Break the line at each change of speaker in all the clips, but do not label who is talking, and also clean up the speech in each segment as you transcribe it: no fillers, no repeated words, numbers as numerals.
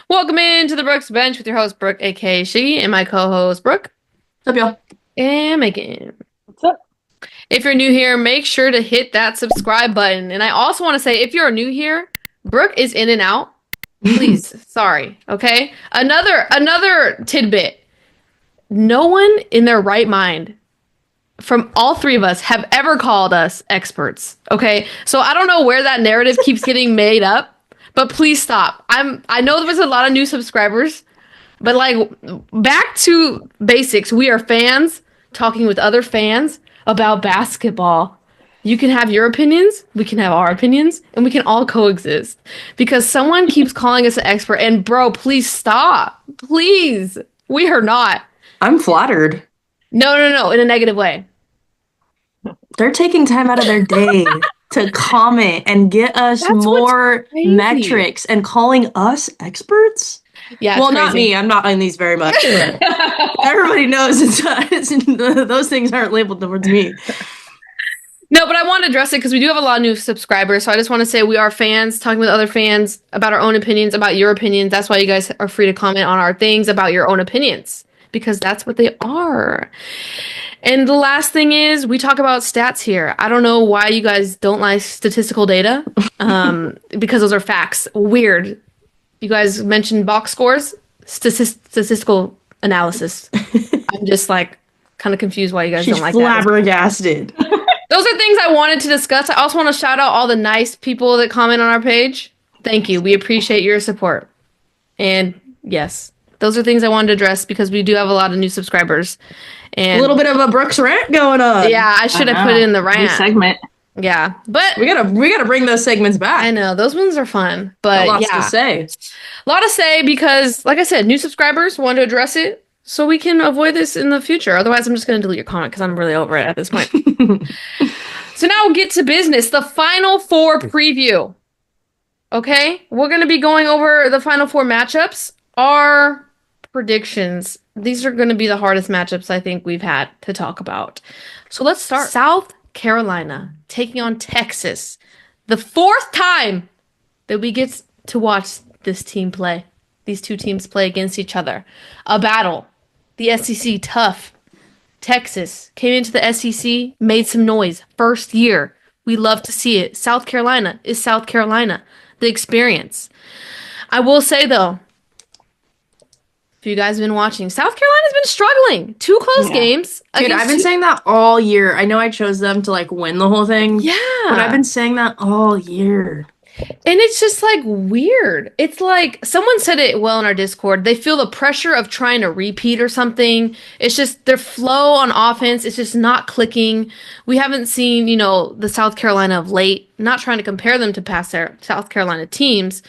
Welcome into the Brooks Bench with your host, Brooke, aka Shiggy, and my co-host, Brooke.
What's up, y'all?
And Megan.
What's up?
If you're new here, make sure to hit that subscribe button. And I also want to say, if you're new here, Brooke is in and out. Please, sorry, okay? Another tidbit. No one in their right mind from all three of us have ever called us experts, okay? So I don't know where that narrative keeps getting made up, but please stop. I know there's a lot of new subscribers, but like back to basics. We are fans talking with other fans about basketball. You can have your opinions, we can have our opinions, and we can all coexist. Because someone keeps calling us an expert, and bro, please stop. Please. We are not.
I'm flattered.
No, in a negative way.
They're taking time out of their day to comment and get us
That's
more
crazy.
metrics and calling us experts.
Yeah.
Well, not me. I'm not on these very much. Everybody knows those things aren't labeled towards me.
No, but I want to address it because we do have a lot of new subscribers. So I just want to say we are fans talking with other fans about our own opinions, about your opinions. That's why you guys are free to comment on our things about your own opinions, because that's what they are. And the last thing is we talk about stats here. I don't know why you guys don't like statistical data, because those are facts. Weird. You guys mentioned box scores, statistical analysis. I'm just like kind of confused why you guys
She's
don't like
flabbergasted.
Those are things I wanted to discuss. I also want to shout out all the nice people that comment on our page. Thank you. We appreciate your support. And yes, those are things I wanted to address because we do have a lot of new subscribers. And
A little bit of a Brooks rant going on.
yeah, I should have put it in the
New
rant.
segment.
Yeah, but
We gotta bring those segments back.
I know those ones are fun. But
Lots
yeah,
to say.
a lot to say because, like I said, new subscribers wanted to address it so we can avoid this in the future. Otherwise, I'm just going to delete your comment because I'm really over it at this point. So now we'll get to business. The Final Four preview. Okay? We're going to be going over the Final Four matchups. Our predictions. These are going to be the hardest matchups I think we've had to talk about. So let's start. South Carolina taking on Texas. The fourth time that we get to watch this team play. These two teams play against each other. A battle. The SEC, tough. Texas came into the SEC, made some noise. First year. We love to see it. South Carolina is South Carolina. The experience. I will say, though, if you guys have been watching, South Carolina's been struggling. Two close games.
Dude, I've been saying that all year. I know I chose them to win the whole thing.
Yeah.
But I've been saying that all year.
And it's just weird. It's like someone said it well in our Discord. They feel the pressure of trying to repeat or something. It's just their flow on offense. It's just not clicking. We haven't seen, the South Carolina of late. Not trying to compare them to past South Carolina teams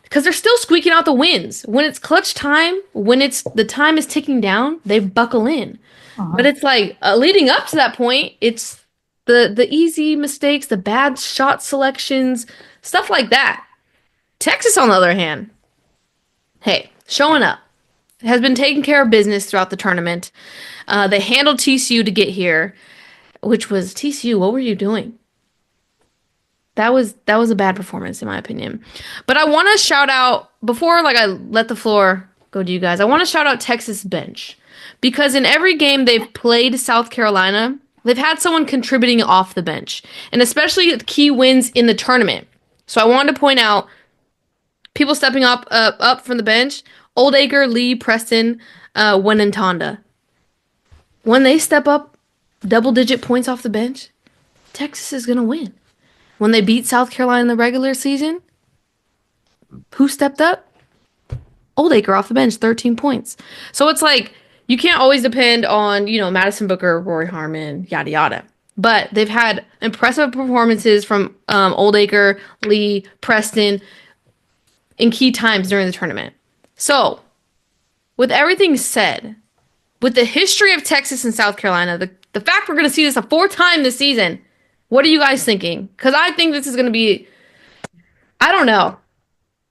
because they're still squeaking out the wins. When it's clutch time, when the time is ticking down, they buckle in. But it's leading up to that point, it's the easy mistakes, the bad shot selections, stuff like that. Texas, on the other hand, hey, showing up. Has been taking care of business throughout the tournament. They handled TCU to get here, which was TCU. What were you doing? That was a bad performance, in my opinion. But I want to shout out, before I let the floor go to you guys, I want to shout out Texas bench. Because in every game they've played South Carolina, they've had someone contributing off the bench. And especially key wins in the tournament. So I wanted to point out people stepping up from the bench. Oldacre, Lee, Preston, Wen, and Tonda. When they step up double-digit points off the bench, Texas is going to win. When they beat South Carolina in the regular season, who stepped up? Oldacre off the bench, 13 points. So it's you can't always depend on, Madison Booker, Rory Harmon, yada, yada. But they've had impressive performances from Oldacre, Lee, Preston in key times during the tournament. So, with everything said, with the history of Texas and South Carolina, the fact we're going to see this a fourth time this season, what are you guys thinking? Because I think this is going to be, I don't know.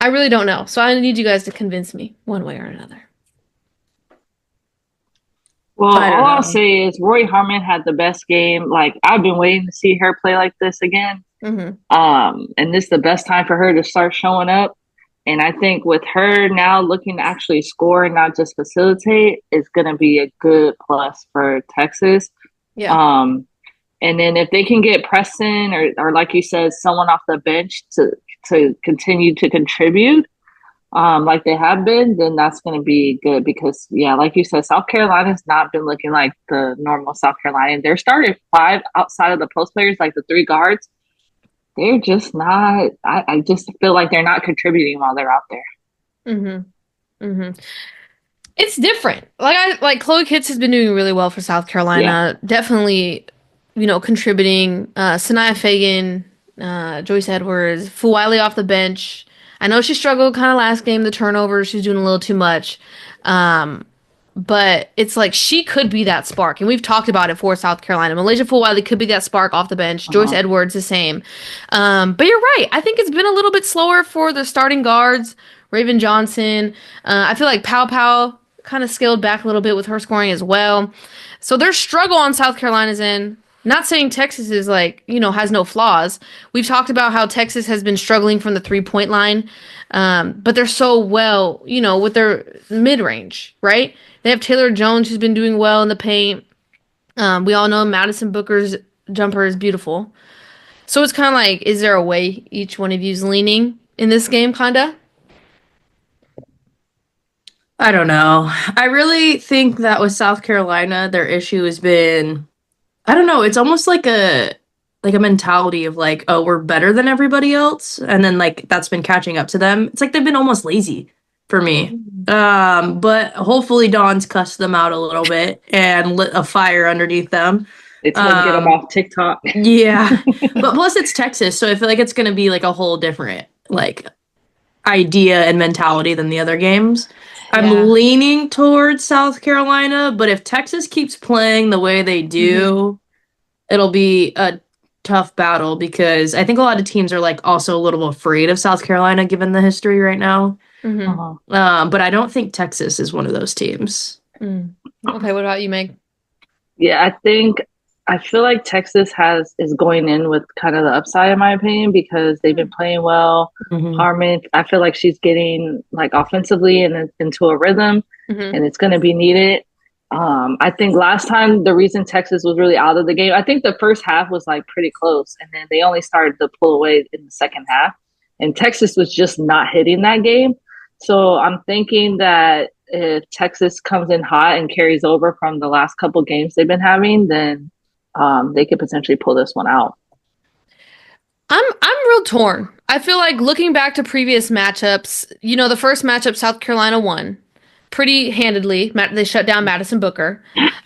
I really don't know. So I need you guys to convince me one way or another.
Well, all I'll say is Roy Harmon had the best game. I've been waiting to see her play like this again.
Mm-hmm.
And this is the best time for her to start showing up. And I think with her now looking to actually score and not just facilitate is going to be a good plus for Texas.
Yeah.
And then if they can get Preston or like you said, someone off the bench to continue to contribute, like they have been, then that's going to be good because, yeah, like you said, South Carolina's not been looking like the normal South Carolina. They're starting 5 outside of the post players, like the 3 guards. They're just not. I just feel like they're not contributing while they're out there.
It's different. Like Chloe Kitts has been doing really well for South Carolina. Yeah. Definitely, contributing. Sanaya Fagan, Joyce Edwards, Fuwiley off the bench. I know she struggled kind of last game, the turnovers. She's doing a little too much. But it's like she could be that spark. And we've talked about it for South Carolina. Malaysia Fuwiley could be that spark off the bench. Joyce Edwards, the same. But you're right. I think it's been a little bit slower for the starting guards. Raven Johnson. I feel like Pow Pow kind of scaled back a little bit with her scoring as well. So there's struggle on South Carolina's end. Not saying Texas is has no flaws. We've talked about how Texas has been struggling from the 3-point line. But they're so well, with their mid-range, right? They have Taylor Jones, who's been doing well in the paint. We all know Madison Booker's jumper is beautiful. So it's kind of like, is there a way each one of you's leaning in this game, kinda?
I don't know. I really think that with South Carolina, their issue has been, I don't know, it's almost like a mentality of like, oh, we're better than everybody else. And then that's been catching up to them. It's like they've been almost lazy for me. But hopefully Dawn's cussed them out a little bit and lit a fire underneath them.
It's going to get them off TikTok.
Yeah. But plus it's Texas, so I feel like it's going to be like a whole different idea and mentality than the other games. Yeah. I'm leaning towards South Carolina, but if Texas keeps playing the way they do, it'll be a tough battle because I think a lot of teams are also a little afraid of South Carolina given the history right now. But I don't think Texas is one of those teams.
Okay, what about you, Meg?
Yeah, I feel like Texas is going in with kind of the upside, in my opinion, because they've been playing well. Harmon, I feel like she's getting offensively into a rhythm, and it's going to be needed. I think last time the reason Texas was really out of the game, I think the first half was pretty close, and then they only started to pull away in the second half, and Texas was just not hitting that game. So I'm thinking that if Texas comes in hot and carries over from the last couple games they've been having, then they could potentially pull this one out.
I'm real torn. I feel like looking back to previous matchups, the first matchup South Carolina won pretty handedly. They shut down Madison Booker.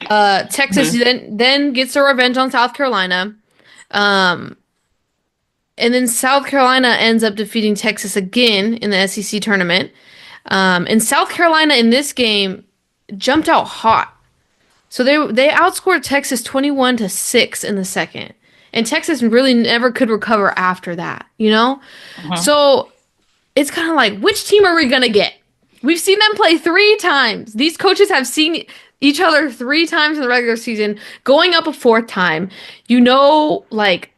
Texas then gets their revenge on South Carolina. And then South Carolina ends up defeating Texas again in the SEC tournament. And South Carolina in this game jumped out hot. So they outscored Texas 21-6 in the second. And Texas really never could recover after that, So it's kind of like, which team are we going to get? We've seen them play 3 times. These coaches have seen each other 3 times in the regular season, going up a 4th time.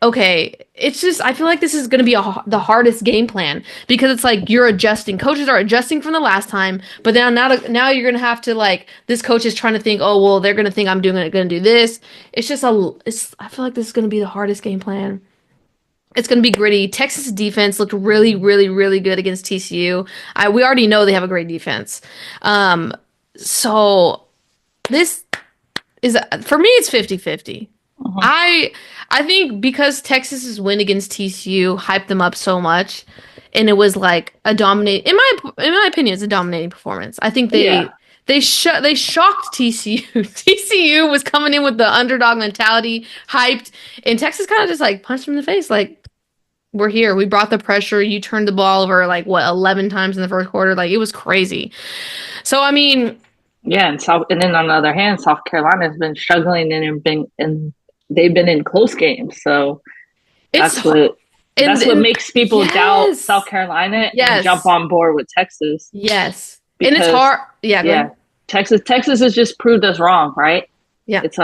Okay, it's just, I feel like this is going to be the hardest game plan because it's you're adjusting. Coaches are adjusting from the last time, but now you're going to have to this coach is trying to think, oh, well, they're going to think I'm going to do this. It's just I feel like this is going to be the hardest game plan. It's going to be gritty. Texas defense looked really, really, really good against TCU. We already know they have a great defense. So this is, for me, it's 50-50. I think because Texas's win against TCU hyped them up so much, and it was a dominating, in my opinion, it's a dominating performance. I think they shocked TCU. TCU was coming in with the underdog mentality, hyped, and Texas kind of just punched them in the face. We're here. We brought the pressure. You turned the ball over 11 times in the first quarter. It was crazy. So I mean,
yeah, and then on the other hand, South Carolina has been struggling and they've been in close games. So that's what makes people doubt South Carolina and jump on board with Texas.
Yes, because, and it's hard. Yeah.
Texas has just proved us wrong, right?
Yeah,
it's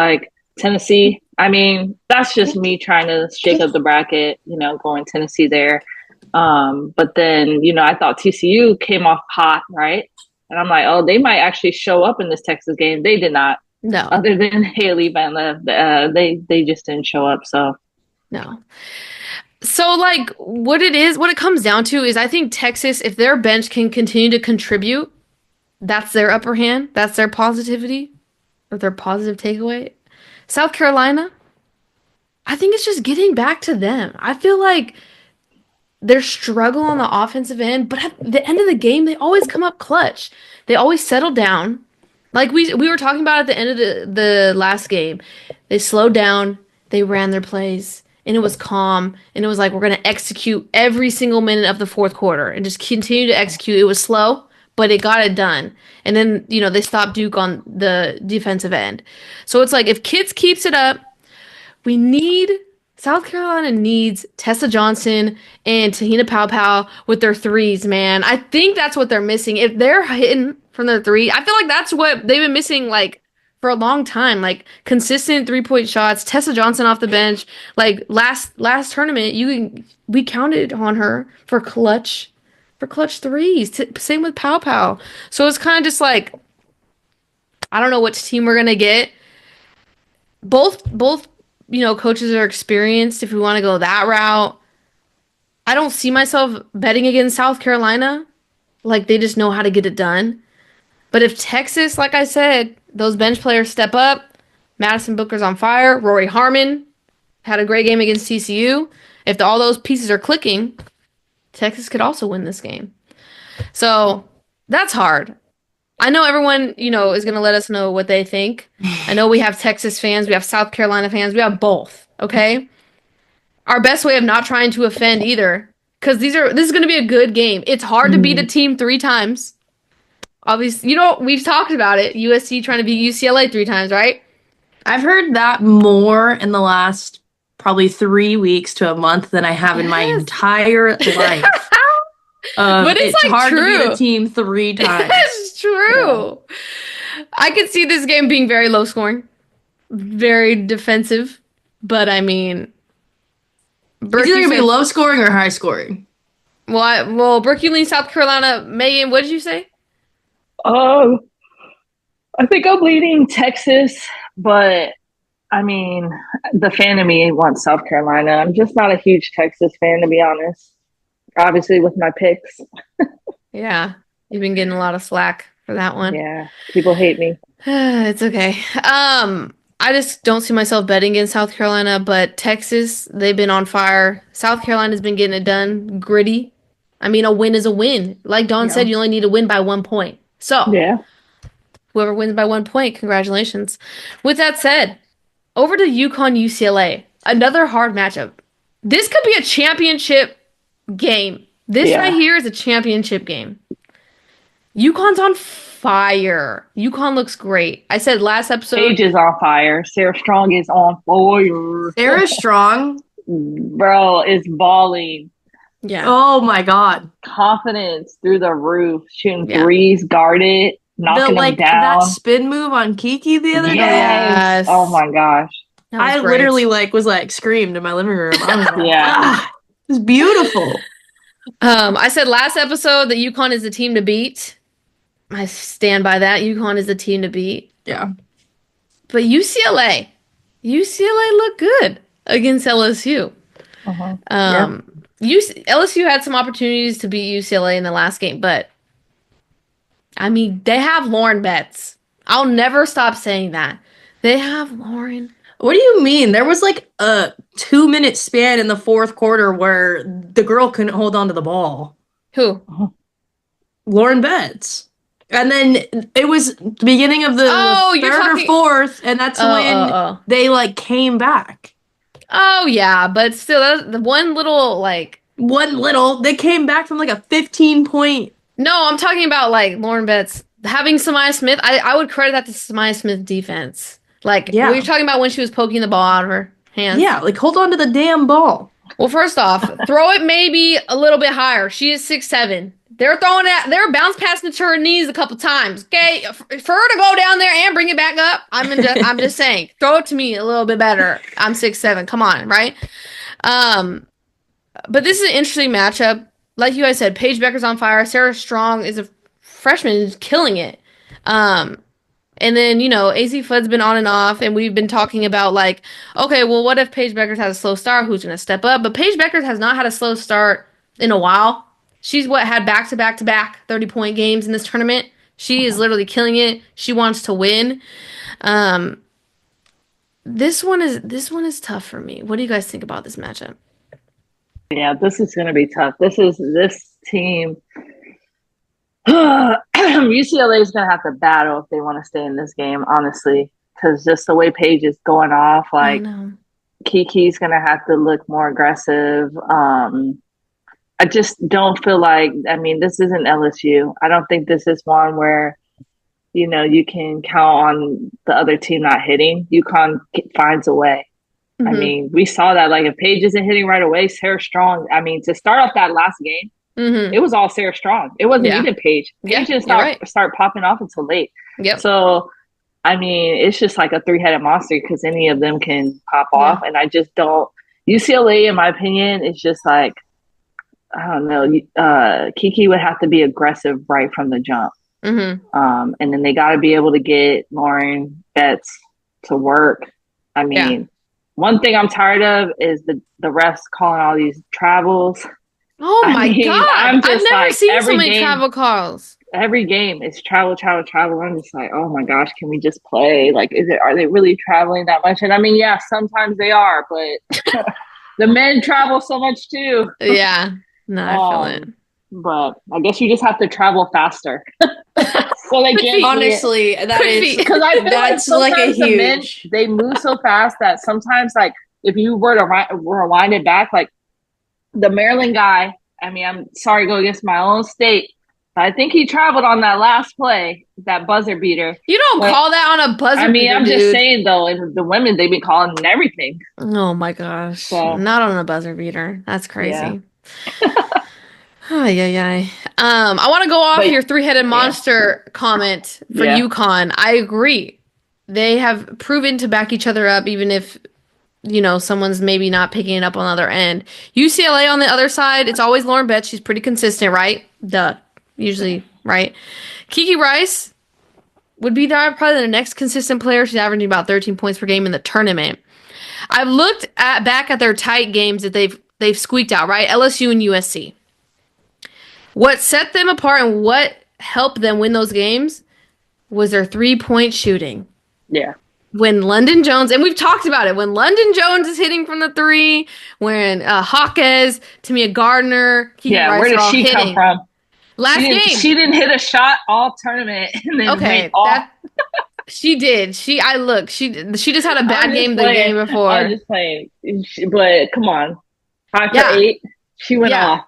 Tennessee. I mean, that's just me trying to shake up the bracket, going Tennessee there. But then, I thought TCU came off hot, right? And I'm like, oh, they might actually show up in this Texas game. They did not.
No.
Other than Haley Van Lev, they just didn't show up. So
No. So, like, what it comes down to is I think Texas, if their bench can continue to contribute, that's their upper hand. That's their positivity or their positive takeaway. South Carolina, I think it's just getting back to them. I feel like they're struggling on the offensive end, but at the end of the game, they always come up clutch. They always settle down. Like we were talking about at the end of the last game. They slowed down, they ran their plays, and it was calm, and it was like we're going to execute every single minute of the fourth quarter and just continue to execute. It was slow, but it got it done. And then, they stopped Duke on the defensive end. So it's like if Kids keeps it up, South Carolina needs Tessa Johnson and Tahina Pau with their threes, man. I think that's what they're missing. If they're hitting from their three, I feel like that's what they've been missing, like, for a long time. Like, consistent three-point shots, Tessa Johnson off the bench. Like, last tournament, we counted on her for clutch threes. Same with Pau. So it's kind of just like, I don't know which team we're going to get. Both coaches are experienced if we want to go that route. I don't see myself betting against South Carolina. Like, they just know how to get it done. But if Texas, like I said, those bench players step up, Madison Booker's on fire, Rory Harmon had a great game against TCU. If all those pieces are clicking, Texas could also win this game. So that's hard. I know everyone, is going to let us know what they think. I know we have Texas fans, we have South Carolina fans, we have both, okay? Our best way of not trying to offend either, because this is going to be a good game. It's hard to beat a team 3 times. Obviously, we've talked about it. USC trying to beat UCLA 3 times, right?
I've heard that more in the last probably 3 weeks to a month than I have in my entire life.
But it's like
hard
true.
to beat a team 3 times.
It's true. Yeah. I could see this game being very low scoring, very defensive, but I mean,
It's either gonna be low scoring or high scoring.
Well, Brooke, you lean South Carolina. Megan, what did you say?
I think I'm leaning Texas, but I mean, the fan of me wants South Carolina. I'm just not a huge Texas fan, to be honest. Obviously, with my picks.
Yeah, you've been getting a lot of slack for that one.
Yeah, people hate me.
It's okay. I just don't see myself betting against South Carolina, but Texas, they've been on fire. South Carolina's been getting it done, gritty. I mean, a win is a win. Like Dawn said, you only need to win by 1 point. So, whoever wins by 1 point, congratulations. With that said, over to UConn UCLA, another hard matchup. This could be a championship game. This right here is a championship game. UConn's on fire. UConn looks great. I said last episode.
Paige is on fire. Sarah Strong is on fire.
Sarah Strong,
bro, is balling.
Yeah.
Oh my God.
Confidence through the roof. Shooting threes, guarded, knocking them down.
That spin move on Kiki the other day.
Yes. Oh my gosh.
I literally was screamed in my living room. I was like, it's beautiful.
I said last episode that UConn is the team to beat. I stand by that. UConn is the team to beat.
Yeah.
But UCLA looked good against LSU. LSU had some opportunities to beat UCLA in the last game, but I mean, they have Lauren Betts. I'll never stop saying that. They have Lauren.
What do you mean? There was like a 2-minute span in the fourth quarter where the girl couldn't hold on to the ball.
Who?
Lauren Betts. And then it was the beginning of the third or fourth, and that's when they came back.
Oh yeah, but still, the one little
they came back from a 15-point.
No, I'm talking about Lauren Betts having Samaya Smith. I would credit that to Samaya Smith defense. What you're talking about when she was poking the ball out of her hands.
Yeah, hold on to the damn ball.
Well, first off, throw it maybe a little bit higher. She is 6'7". They're bounce passing to her knees a couple times. Okay, for her to go down there and bring it back up, I'm just saying, throw it to me a little bit better. I'm 6'7". Come on, right? But this is an interesting matchup. Like you guys said, Paige Becker's on fire. Sarah Strong is a freshman who's killing it. And then, AZ Fudd's been on and off, and we've been talking about like, okay, well, what if Paige Beckers has a slow start? Who's going to step up? But Paige Beckers has not had a slow start in a while. She's had back-to-back 30-point games in this tournament. She is literally killing it. She wants to win. This one is tough for me. What do you guys think about this matchup?
Yeah, this is going to be tough. This team. UCLA is going to have to battle if they want to stay in this game, honestly, because just the way Paige is going off, like Kiki's going to have to look more aggressive. I just don't feel like, this isn't LSU. I don't think this is one where, you can count on the other team not hitting. UConn finds a way.
Mm-hmm.
We saw that, like, if Paige isn't hitting right away, Sarah Strong, to start off that last game, it was all Sarah Strong. It wasn't even Paige. Paige didn't start popping off until late.
Yep.
So, it's just like a three-headed monster because any of them can pop off. And I just don't – UCLA, in my opinion, is just like, I don't know. Kiki would have to be aggressive right from the jump.
Mm-hmm.
And then they got to be able to get Lauren Betts to work. One thing I'm tired of is the refs calling all these travels.
Oh my God. I've never seen so many travel calls.
Every game is travel. I'm just like, oh my gosh, can we just play? Like, are they really traveling that much? And yeah, sometimes they are, but the men travel so much too.
Yeah. No, I feel it.
But I guess you just have to travel faster. So they get
honestly, that is
because I feel
that's
like
a
the men,
huge.
they move so fast that sometimes, like, if you were to rewind it back, like the Maryland guy. I'm sorry, go against my own state. I think he traveled on that last play, that buzzer beater.
You don't call that on a buzzer beater,
I'm just saying, though, and the women, they've been calling everything.
Oh, my gosh. So, not on a buzzer beater. That's crazy.
Yeah.
I want to go off your three-headed monster comment for UConn. I agree. They have proven to back each other up, even if, someone's maybe not picking it up on the other end. UCLA on the other side, it's always Lauren Betts. She's pretty consistent, right? Usually, right? Kiki Rice would be probably the next consistent player. She's averaging about 13 points per game in the tournament. I've looked back at their tight games that they've squeaked out, right? LSU and USC. What set them apart and what helped them win those games was their three-point shooting.
Yeah.
When London Jones, and we've talked about it, when London Jones is hitting from the three, when Hawkes, Tamia Gardner, Kiki Rice
where did she come from?
Last game.
She didn't hit a shot all tournament. And then
she did. She just had a bad game the game before.
I'm just playing. But come on. 5 for 8. She went off.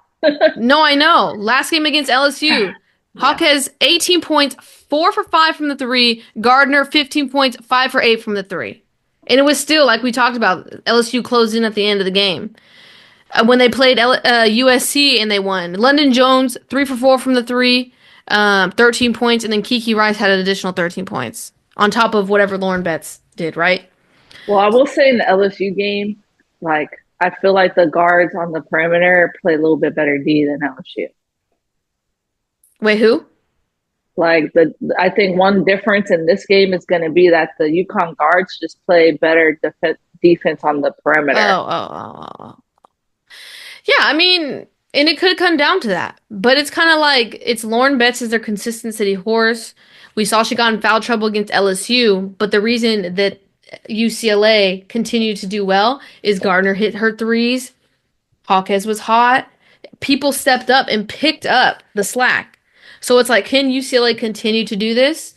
No, I know. Last game against LSU. Hawkes 18 points, 4 for 5 from the three. Gardner 15 points, 5 for 8 from the three. And it was still, like we talked about, LSU closed in at the end of the game. When they played USC and they won. London Jones 3 for 4 from the three, 13 points, and then Kiki Rice had an additional 13 points on top of whatever Lauren Betts did, right?
Well, I will say in the LSU game, like, I feel like the guards on the perimeter play a little bit better D than LSU.
Wait, who?
Like, I think one difference in this game is going to be that the UConn guards just play better defense on the perimeter.
Oh. Yeah, and it could come down to that. But it's kind of like, it's Lauren Betts is their consistency horse. We saw she got in foul trouble against LSU, but the reason that UCLA continued to do well is Gardner hit her threes. Hawkes was hot. People stepped up and picked up the slack. So it's like, can UCLA continue to do this?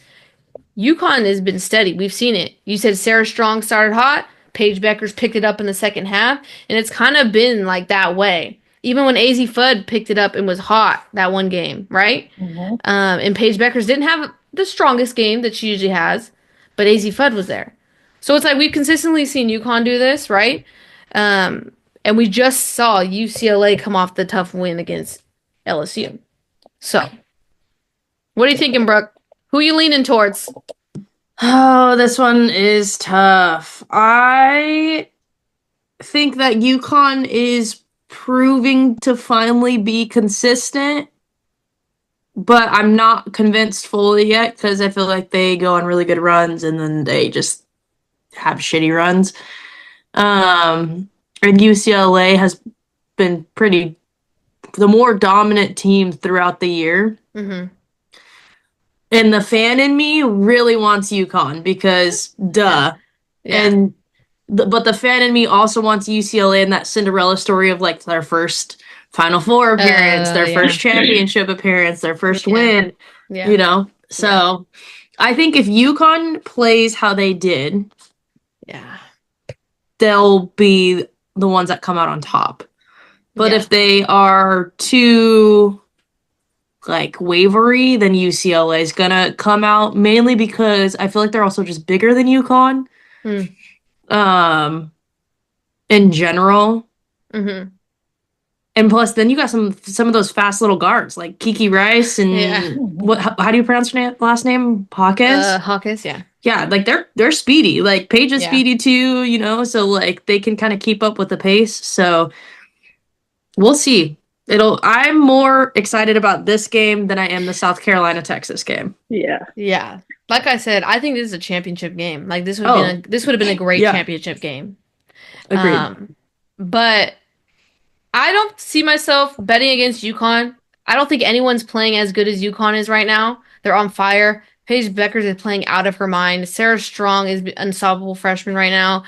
UConn has been steady. We've seen it. You said Sarah Strong started hot. Paige Beckers picked it up in the second half. And it's kind of been like that way. Even when AZ Fudd picked it up and was hot that one game, right? Mm-hmm. And Paige Beckers didn't have the strongest game that she usually has, but AZ Fudd was there. So it's like we've consistently seen UConn do this, right? And we just saw UCLA come off the tough win against LSU. So, what are you thinking, Brooke? Who are you leaning towards?
Oh, this one is tough. I think that UConn is proving to finally be consistent, but I'm not convinced fully yet because I feel like they go on really good runs and then they just have shitty runs. And UCLA has been the more dominant team throughout the year.
Mm-hmm.
And the fan in me really wants UConn because duh.
Yeah.
But the fan in me also wants UCLA and that Cinderella story of like their first Final Four appearance, their first championship appearance, their first win.
Yeah.
You know? So I think if UConn plays how they did, they'll be the ones that come out on top. But if they are too like wavery, then UCLA is gonna come out mainly because I feel like they're also just bigger than UConn. In general.
Mm-hmm.
And plus then you got some of those fast little guards like Kiki Rice and how do you pronounce her last name? Hawkins?
Hawkins, yeah.
Yeah, like they're speedy. Like Paige is speedy too, you know, so like they can kind of keep up with the pace. So we'll see. I'm more excited about this game than I am the South Carolina-Texas game.
Yeah.
Yeah. Like I said, I think this is a championship game. Like this would have been a great championship game.
Agreed.
But I don't see myself betting against UConn. I don't think anyone's playing as good as UConn is right now. They're on fire. Paige Beckers is playing out of her mind. Sarah Strong is an unstoppable freshman right now.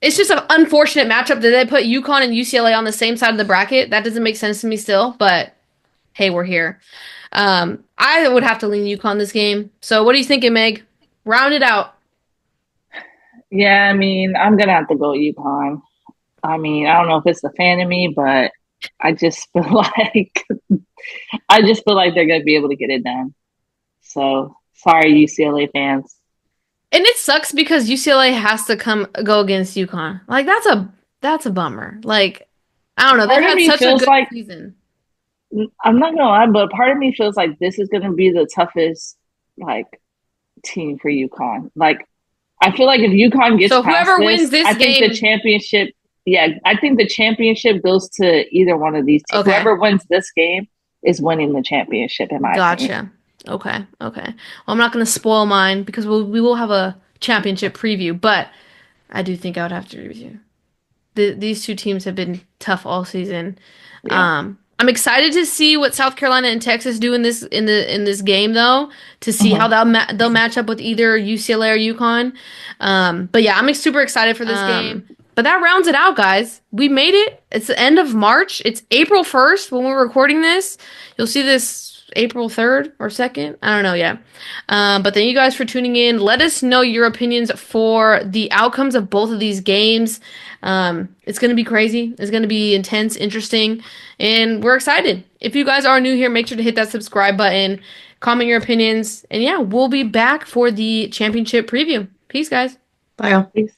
It's just an unfortunate matchup that they put UConn and UCLA on the same side of the bracket. That doesn't make sense to me still, but hey, we're here. I would have to lean UConn this game. So what are you thinking, Meg? Round it out.
Yeah, I mean, I'm going to have to go UConn. I mean, I don't know if it's the fan in me, but I just feel like they're going to be able to get it done. So, sorry, UCLA fans.
And it sucks because UCLA has to go against UConn. Like that's a bummer. Like I don't know. They had such a good season.
I'm not gonna lie, but part of me feels like this is gonna be the toughest like team for UConn. Like I feel like if UConn gets
whoever wins this
I think the championship. Yeah, I think the championship goes to either one of these teams. Okay. Whoever wins this game is winning the championship. In my opinion.
Okay. Well, I'm not going to spoil mine because we will have a championship preview, but I do think I would have to agree with you. These two teams have been tough all season. Yeah. I'm excited to see what South Carolina and Texas do in this game, though, to see how they'll match up with either UCLA or UConn. But yeah, I'm super excited for this game. But that rounds it out, guys. We made it. It's the end of March. It's April 1st when we're recording this. You'll see this April 3rd or 2nd. I don't know yet. But thank you guys for tuning in. Let us know your opinions for the outcomes of both of these games. It's going to be crazy. It's going to be intense, interesting, and we're excited. If you guys are new here, make sure to hit that subscribe button, comment your opinions, and yeah, we'll be back for the championship preview. Peace, guys.
Bye, y'all.
Peace.